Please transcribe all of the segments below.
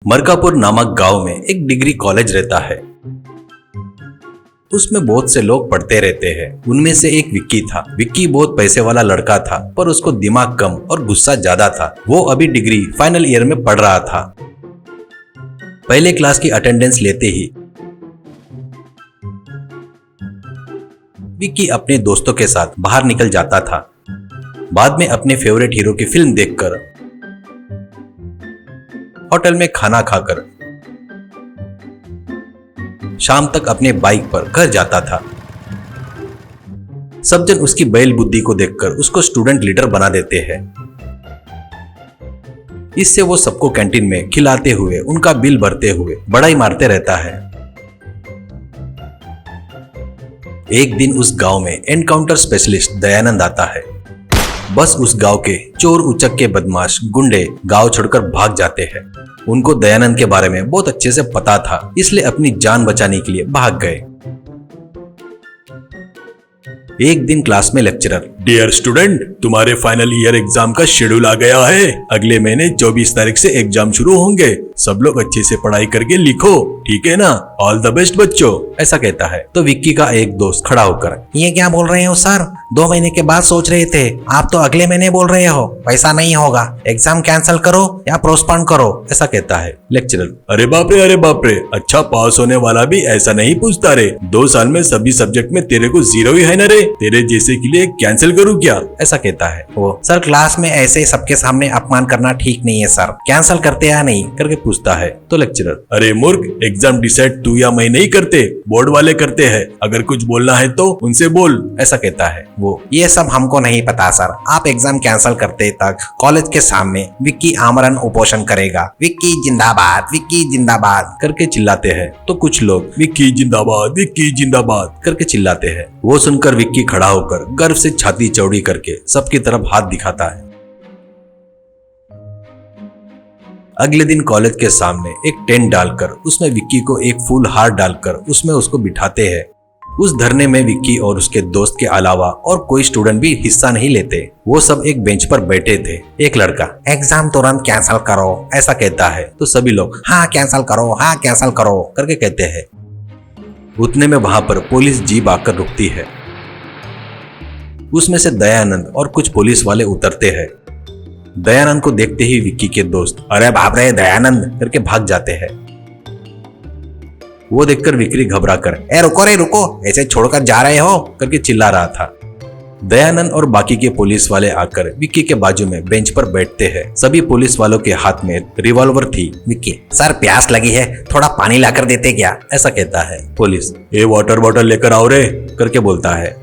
मरकापुर नामक गांव में एक डिग्री कॉलेज रहता है। उसमें बहुत से लोग पढ़ते रहते हैं। उनमें से एक विक्की था। विक्की बहुत पैसे वाला लड़का था, पर उसको दिमाग कम और गुस्सा ज्यादा था। वो अभी डिग्री फाइनल ईयर में पढ़ रहा था। पहले क्लास की अटेंडेंस लेते ही विक्की अपने दोस्तों के साथ बाहर निकल जाता था। बाद में अपने फेवरेट हीरो की फिल्म देखकर, होटल में खाना खाकर शाम तक अपने बाइक पर घर जाता था। सब जन उसकी बैल बुद्धि को देखकर उसको स्टूडेंट लीडर बना देते हैं। इससे वो सबको कैंटीन में खिलाते हुए, उनका बिल भरते हुए बड़ाई मारते रहता है। एक दिन उस गांव में एनकाउंटर स्पेशलिस्ट दयानंद आता है। बस उस गांव के चोर उचक के बदमाश गुंडे गांव छोड़कर भाग जाते हैं। उनको दयानंद के बारे में बहुत अच्छे से पता था, इसलिए अपनी जान बचाने के लिए भाग गए। एक दिन क्लास में लेक्चरर, डियर स्टूडेंट, तुम्हारे फाइनल ईयर एग्जाम का शेड्यूल आ गया है। अगले महीने 24 तारीख से एग्जाम शुरू होंगे। सब लोग अच्छे से पढ़ाई करके लिखो, ठीक है ना? ऑल द बेस्ट बच्चों, ऐसा कहता है। तो विक्की का एक दोस्त खड़ा होकर, ये क्या बोल रहे हो सर? 2 महीने के बाद सोच रहे थे, आप तो अगले महीने बोल रहे हो। पैसा नहीं होगा, एग्जाम कैंसिल करो या पोस्टपोन करो, ऐसा कहता है। लेक्चरर, अरे बाप रे, अच्छा पास होने वाला भी ऐसा नहीं पूछता रे। 2 साल में सभी सब्जेक्ट में तेरे को 0 ही है ना रे। तेरे जैसे के लिए कैंसिल करूँ क्या? ऐसा कहता है वो। सर क्लास में ऐसे सबके सामने अपमान करना ठीक नहीं है सर, कैंसिल करते या नहीं करके पूछता है। तो लेक्चरर, अरे मूर्ख, एग्जाम डिसाइड तू या मैं नहीं करते, बोर्ड वाले करते हैं। अगर कुछ बोलना है तो उनसे बोल, ऐसा कहता है वो। ये सब हमको नहीं पता सर। आप एग्जाम कैंसिल करते तक कॉलेज के सामने विक्की आमरण उपोषण करेगा। विक्की जिंदाबाद, विक्की जिंदाबाद करके चिल्लाते हैं। तो कुछ लोग विक्की जिंदाबाद करके चिल्लाते हैं। वो सुनकर विक्की खड़ा होकर गर्व से छाती चौड़ी करके सबकी तरफ हाथ दिखाता है। अगले दिन कॉलेज के सामने एक टेंट डालकर उसमें विक्की को एक फूल हार डालकर उसमें उसको बिठाते हैं। उस धरने में विक्की और उसके दोस्त के अलावा और कोई स्टूडेंट भी हिस्सा नहीं लेते। वो सब एक बेंच पर बैठे थे। एक लड़का, एग्जाम तुरंत कैंसिल करो, ऐसा कहता है। तो सभी लोग हाँ कैंसिल करो करके कहते हैं। उतने में वहां पर पुलिस जीप आकर रुकती है। उसमें से दयानंद और कुछ पुलिस वाले उतरते हैं। दयानंद को देखते ही विक्की के दोस्त, अरे बाप रे दयानंद करके भाग जाते हैं। वो देखकर विक्की घबराकर, ए रुको, ऐसे छोड़कर जा रहे हो करके चिल्ला रहा था। दयानंद और बाकी के पुलिस वाले आकर विक्की के बाजू में बेंच पर बैठते हैं। सभी पुलिस वालों के हाथ में रिवॉल्वर थी। विक्की, सर प्यास लगी है, थोड़ा पानी लाकर देते क्या? ऐसा कहता है। पुलिस, ये वाटर बॉटल लेकर आओ रे करके बोलता है।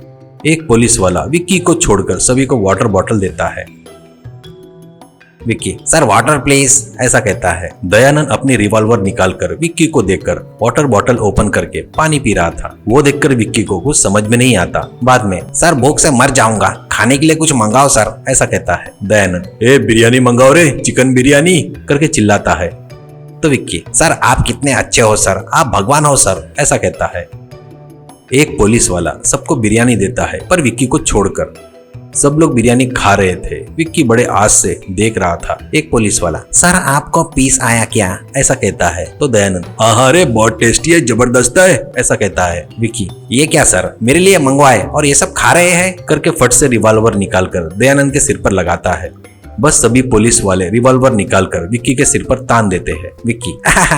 एक पुलिस वाला विक्की को छोड़कर सभी को वाटर बॉटल देता है। विक्की, सर वाटर प्लीज, ऐसा कहता है। दयानंद अपनी रिवॉल्वर निकालकर विक्की को देखकर वाटर बॉटल ओपन करके पानी पी रहा था। वो देखकर विक्की को कुछ समझ में नहीं आता। बाद में, सर भूख से मर जाऊंगा, खाने के लिए कुछ मंगाओ सर, ऐसा कहता है। दयानंद, ए बिरयानी मंगाओ रे, चिकन बिरयानी करके चिल्लाता है। तो विक्की, सर आप कितने अच्छे हो सर, आप भगवान हो सर, ऐसा कहता है। एक पुलिस वाला सबको बिरयानी देता है, पर विक्की को छोड़कर। सब लोग बिरयानी खा रहे थे। विक्की बड़े आस से देख रहा था। एक पुलिस वाला, सर आपको पीस आया क्या? ऐसा कहता है। तो दयानंद, हाँ रे, बहुत टेस्टी है, जबरदस्त है, ऐसा कहता है। विक्की, ये क्या सर, मेरे लिए मंगवाए और ये सब खा रहे हैं करके फट से रिवॉल्वर निकालकर दयानंद के सिर पर लगाता है। बस सभी पुलिस वाले रिवॉल्वर निकालकर विक्की के सिर पर तान देते हैं। विक्की,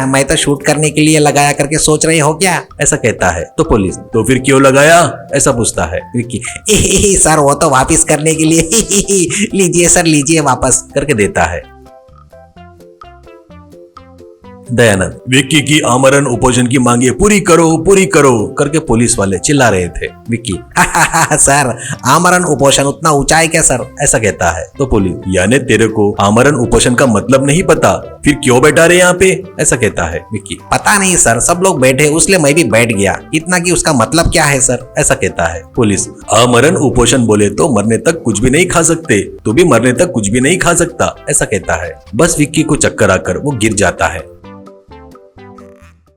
मैं तो शूट करने के लिए लगाया करके सोच रहे हो क्या? ऐसा कहता है। तो पुलिस, तो फिर क्यों लगाया? ऐसा पूछता है। विक्की, सर वो तो वापस करने के लिए लीजिए सर, लीजिए वापस करके देता है। दयानंद, विक्की की आमरण उपोषण की मांगे पूरी करो करके पुलिस वाले चिल्ला रहे थे। विक्की, सर आमरण उपोषण उतना ऊंचा है क्या सर? ऐसा कहता है। तो पुलिस, यानी तेरे को आमरण उपोषण का मतलब नहीं पता, फिर क्यों बैठा रहे यहाँ पे? ऐसा कहता है। विक्की, पता नहीं सर, सब लोग बैठे उसलिए मैं भी बैठ गया, इतना कि उसका मतलब क्या है सर? ऐसा कहता है। पुलिस, आमरण उपोषण बोले तो मरने तक कुछ भी नहीं खा सकते, तू भी मरने तक कुछ भी नहीं खा सकता, ऐसा कहता है। बस विक्की को चक्कर आकर वो गिर जाता है।